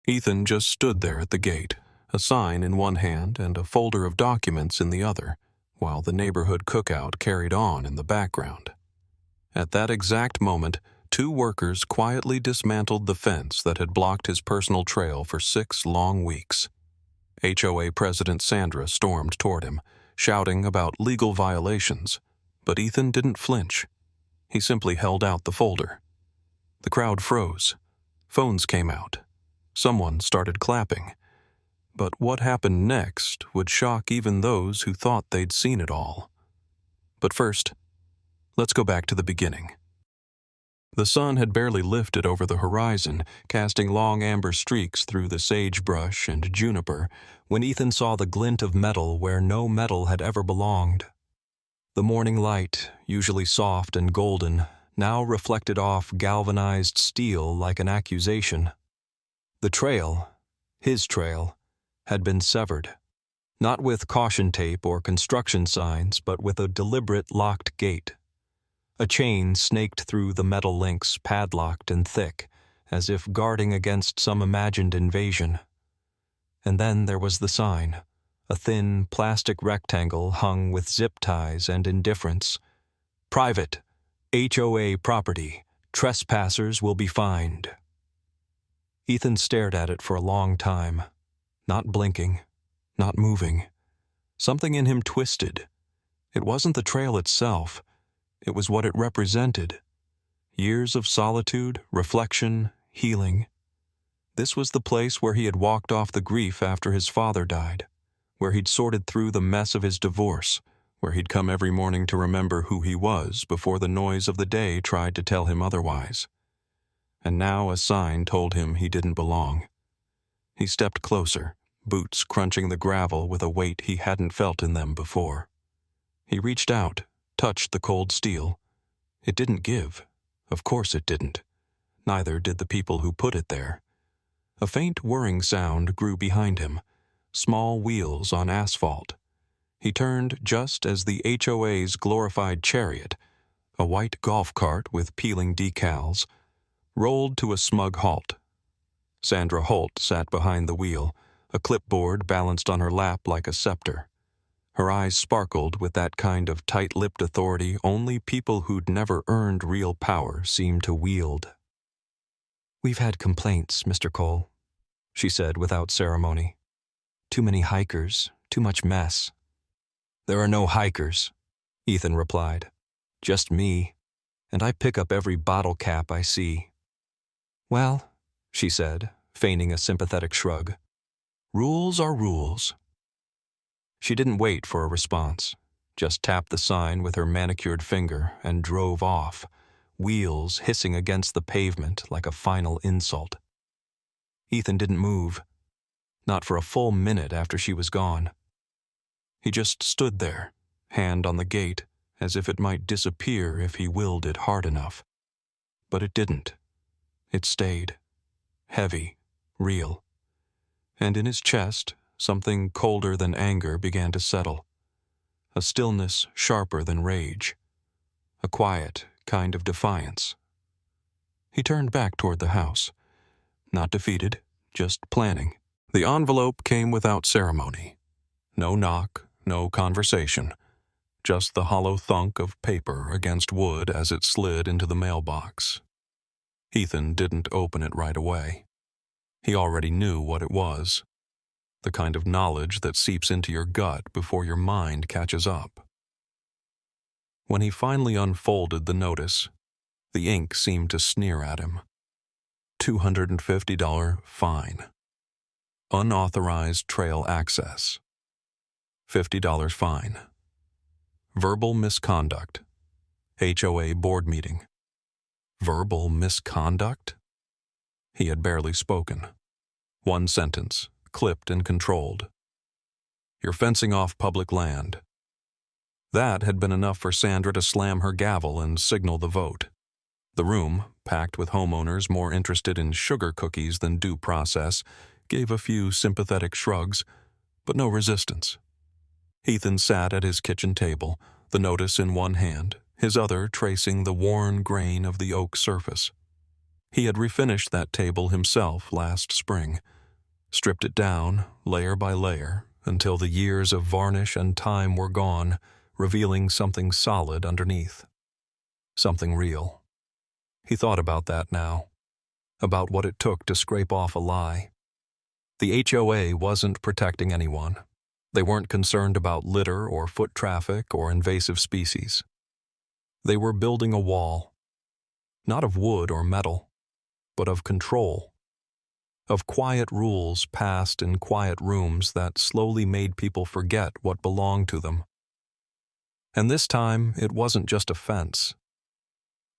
Ethan just stood there at the gate, a sign in one hand and a folder of documents in the other, while the neighborhood cookout carried on in the background. At that exact moment, two workers quietly dismantled the fence that had blocked his personal trail for 6 long weeks. HOA President Sandra stormed toward him, shouting about legal violations, but Ethan didn't flinch. He simply held out the folder. The crowd froze. Phones came out. Someone started clapping. But what happened next would shock even those who thought they'd seen it all. But first, let's go back to the beginning. The sun had barely lifted over the horizon, casting long amber streaks through the sagebrush and juniper, when Ethan saw the glint of metal where no metal had ever belonged. The morning light, usually soft and golden, now reflected off galvanized steel like an accusation. The trail, his trail, had been severed, not with caution tape or construction signs, but with a deliberate locked gate. A chain snaked through the metal links, padlocked and thick, as if guarding against some imagined invasion. And then there was the sign, a thin plastic rectangle hung with zip ties and indifference. Private, HOA property, trespassers will be fined. Ethan stared at it for a long time, not blinking, not moving. Something in him twisted. It wasn't the trail itself. It was what it represented. Years of solitude, reflection, healing. This was the place where he had walked off the grief after his father died, where he'd sorted through the mess of his divorce, where he'd come every morning to remember who he was before the noise of the day tried to tell him otherwise. And now a sign told him he didn't belong. He stepped closer, boots crunching the gravel with a weight he hadn't felt in them before. He reached out, touched the cold steel. It didn't give. Of course it didn't. Neither did the people who put it there. A faint whirring sound grew behind him, small wheels on asphalt. He turned just as the HOA's glorified chariot, a white golf cart with peeling decals, rolled to a smug halt. Sandra Holt sat behind the wheel, a clipboard balanced on her lap like a scepter. Her eyes sparkled with that kind of tight-lipped authority only people who'd never earned real power seemed to wield. "We've had complaints, Mr. Cole," she said without ceremony. "Too many hikers, too much mess." "There are no hikers," Ethan replied. "Just me, and I pick up every bottle cap I see." "Well," she said, feigning a sympathetic shrug, "rules are rules." She didn't wait for a response, just tapped the sign with her manicured finger and drove off, wheels hissing against the pavement like a final insult. Ethan didn't move, not for a full minute after she was gone. He just stood there, hand on the gate, as if it might disappear if he willed it hard enough. But it didn't. It stayed, heavy, real. And in his chest, something colder than anger began to settle. A stillness sharper than rage. A quiet kind of defiance. He turned back toward the house. Not defeated, just planning. The envelope came without ceremony. No knock, no conversation. Just the hollow thunk of paper against wood as it slid into the mailbox. Ethan didn't open it right away. He already knew what it was. The kind of knowledge that seeps into your gut before your mind catches up. When he finally unfolded the notice, the ink seemed to sneer at him. $250 fine. Unauthorized trail access. $50 fine. Verbal misconduct. HOA board meeting. Verbal misconduct? He had barely spoken. One sentence, clipped and controlled. "You're fencing off public land." That had been enough for Sandra to slam her gavel and signal the vote. The room, packed with homeowners more interested in sugar cookies than due process, gave a few sympathetic shrugs, but no resistance. Ethan sat at his kitchen table, the notice in one hand, his other tracing the worn grain of the oak surface. He had refinished that table himself last spring, stripped it down, layer by layer, until the years of varnish and time were gone, revealing something solid underneath. Something real. He thought about that now, about what it took to scrape off a lie. The HOA wasn't protecting anyone. They weren't concerned about litter or foot traffic or invasive species. They were building a wall, not of wood or metal, but of control, of quiet rules passed in quiet rooms that slowly made people forget what belonged to them. And this time, it wasn't just a fence.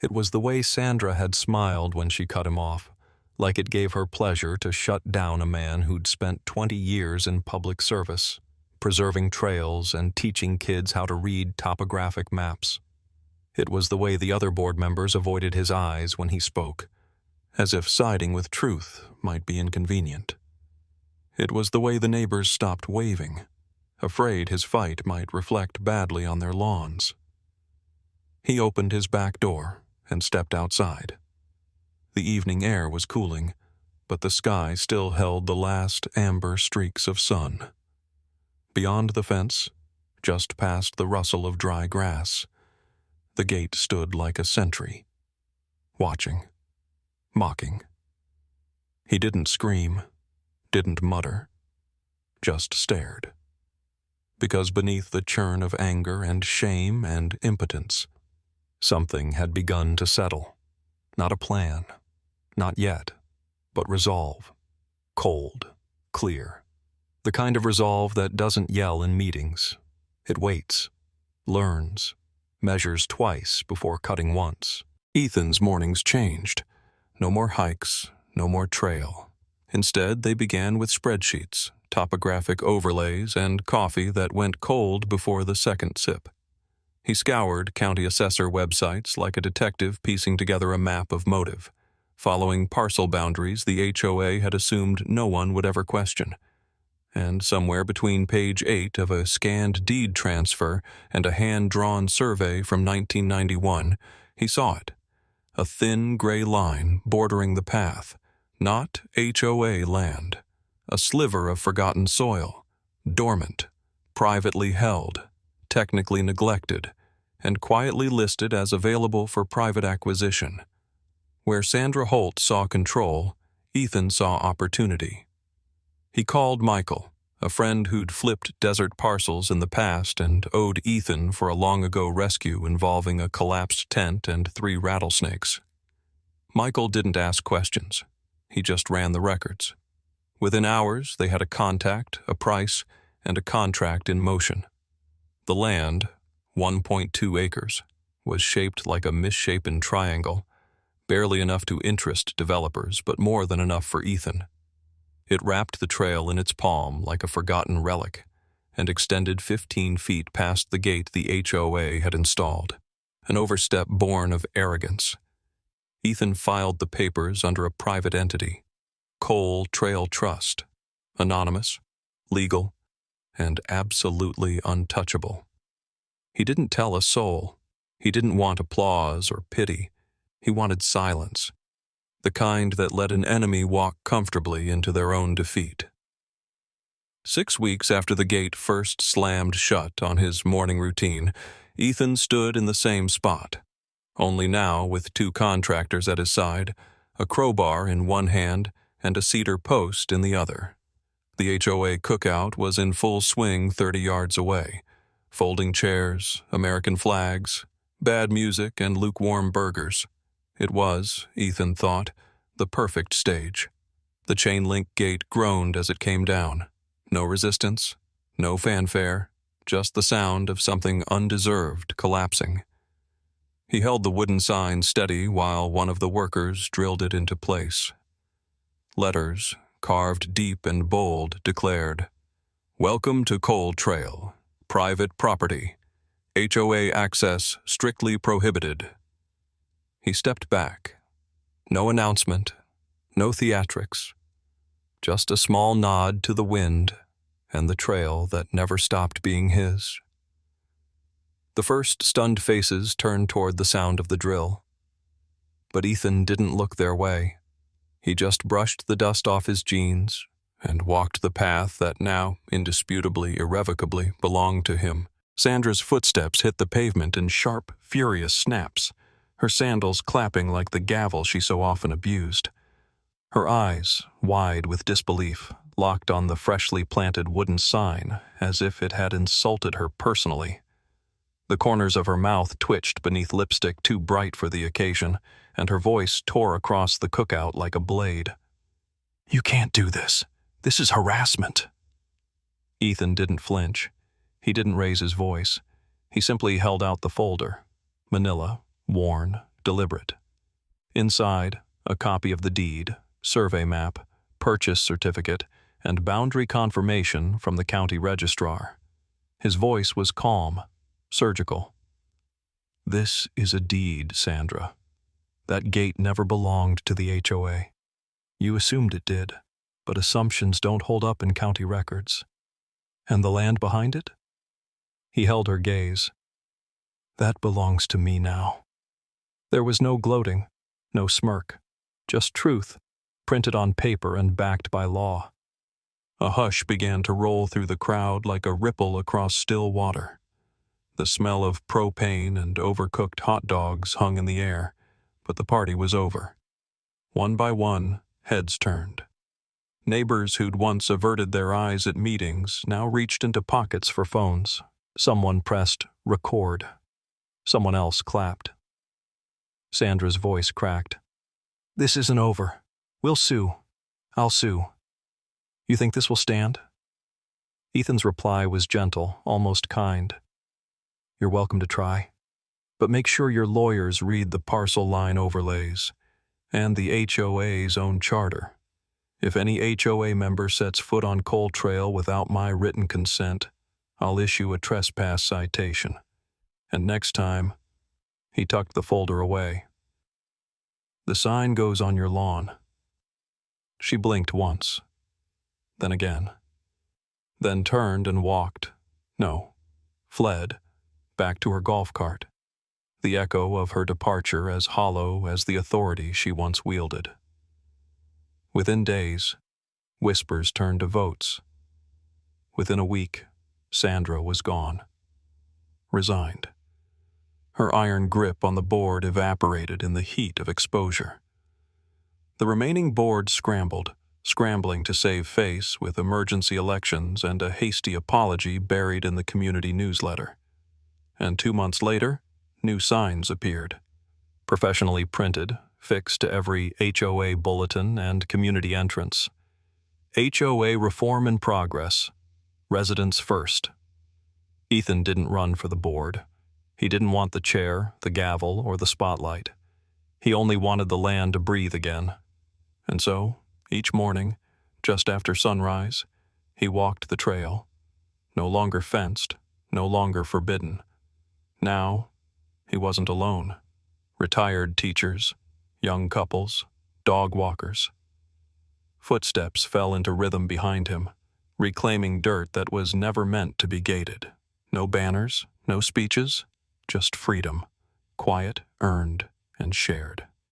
It was the way Sandra had smiled when she cut him off, like it gave her pleasure to shut down a man who'd spent 20 years in public service, preserving trails and teaching kids how to read topographic maps. It was the way the other board members avoided his eyes when he spoke, as if siding with truth might be inconvenient. It was the way the neighbors stopped waving, afraid his fight might reflect badly on their lawns. He opened his back door and stepped outside. The evening air was cooling, but the sky still held the last amber streaks of sun. Beyond the fence, just past the rustle of dry grass, the gate stood like a sentry, watching, mocking. He didn't scream, didn't mutter, just stared. Because beneath the churn of anger and shame and impotence, something had begun to settle. Not a plan, not yet, but resolve. Cold, clear. The kind of resolve that doesn't yell in meetings. It waits, learns, measures twice before cutting once. Ethan's mornings changed. No more hikes, no more trail. Instead, they began with spreadsheets, topographic overlays, and coffee that went cold before the second sip. He scoured county assessor websites like a detective piecing together a map of motive, following parcel boundaries the HOA had assumed no one would ever question. And somewhere between page 8 of a scanned deed transfer and a hand-drawn survey from 1991, he saw it. A thin gray line bordering the path, not HOA land. A sliver of forgotten soil, dormant, privately held, technically neglected, and quietly listed as available for private acquisition. Where Sandra Holt saw control, Ethan saw opportunity. He called Michael, a friend who'd flipped desert parcels in the past and owed Ethan for a long-ago rescue involving a collapsed tent and 3 rattlesnakes. Michael didn't ask questions. He just ran the records. Within hours, they had a contact, a price, and a contract in motion. The land, 1.2 acres, was shaped like a misshapen triangle, barely enough to interest developers, but more than enough for Ethan. It wrapped the trail in its palm like a forgotten relic and extended 15 feet past the gate the HOA had installed, an overstep born of arrogance. Ethan filed the papers under a private entity, Cole Trail Trust, anonymous, legal, and absolutely untouchable. He didn't tell a soul. He didn't want applause or pity. He wanted silence, the kind that let an enemy walk comfortably into their own defeat. 6 weeks after the gate first slammed shut on his morning routine, Ethan stood in the same spot, only now with 2 contractors at his side, a crowbar in one hand and a cedar post in the other. The HOA cookout was in full swing 30 yards away. Folding chairs, American flags, bad music, and lukewarm burgers. It was, Ethan thought, the perfect stage. The chain-link gate groaned as it came down. No resistance, no fanfare, just the sound of something undeserved collapsing. He held the wooden sign steady while one of the workers drilled it into place. Letters, carved deep and bold, declared, "Welcome to Cole Trail. Private property. HOA access strictly prohibited." He stepped back. No announcement, no theatrics, just a small nod to the wind and the trail that never stopped being his. The first stunned faces turned toward the sound of the drill. But Ethan didn't look their way. He just brushed the dust off his jeans and walked the path that now, indisputably, irrevocably, belonged to him. Sandra's footsteps hit the pavement in sharp, furious snaps, her sandals clapping like the gavel she so often abused. Her eyes, wide with disbelief, locked on the freshly planted wooden sign as if it had insulted her personally. The corners of her mouth twitched beneath lipstick too bright for the occasion, and her voice tore across the cookout like a blade. "You can't do this. This is harassment." Ethan didn't flinch. He didn't raise his voice. He simply held out the folder. Manila, worn, deliberate. Inside, a copy of the deed, survey map, purchase certificate, and boundary confirmation from the county registrar. His voice was calm, surgical. "This is a deed, Sandra. That gate never belonged to the HOA. You assumed it did, but assumptions don't hold up in county records. And the land behind it?" He held her gaze. "That belongs to me now." There was no gloating, no smirk, just truth, printed on paper and backed by law. A hush began to roll through the crowd like a ripple across still water. The smell of propane and overcooked hot dogs hung in the air, but the party was over. One by one, heads turned. Neighbors who'd once averted their eyes at meetings now reached into pockets for phones. Someone pressed record. Someone else clapped. Sandra's voice cracked. "This isn't over. We'll sue. I'll sue. You think this will stand?" Ethan's reply was gentle, almost kind. "You're welcome to try. But make sure your lawyers read the parcel line overlays and the HOA's own charter. If any HOA member sets foot on Coal Trail without my written consent, I'll issue a trespass citation. And next time," he tucked the folder away, "the sign goes on your lawn." She blinked once, then again, then turned and walked, fled, back to her golf cart, the echo of her departure as hollow as the authority she once wielded. Within days, whispers turned to votes. Within a week, Sandra was gone. Resigned. Her iron grip on the board evaporated in the heat of exposure. The remaining board scrambling to save face with emergency elections and a hasty apology buried in the community newsletter. And 2 months later, new signs appeared, professionally printed, fixed to every HOA bulletin and community entrance. HOA reform in progress. Residents first. Ethan didn't run for the board. He didn't want the chair, the gavel, or the spotlight. He only wanted the land to breathe again. And so, each morning, just after sunrise, he walked the trail. No longer fenced, no longer forbidden. Now, he wasn't alone. Retired teachers, young couples, dog walkers. Footsteps fell into rhythm behind him, reclaiming dirt that was never meant to be gated. No banners, no speeches, just freedom, quiet, earned, and shared.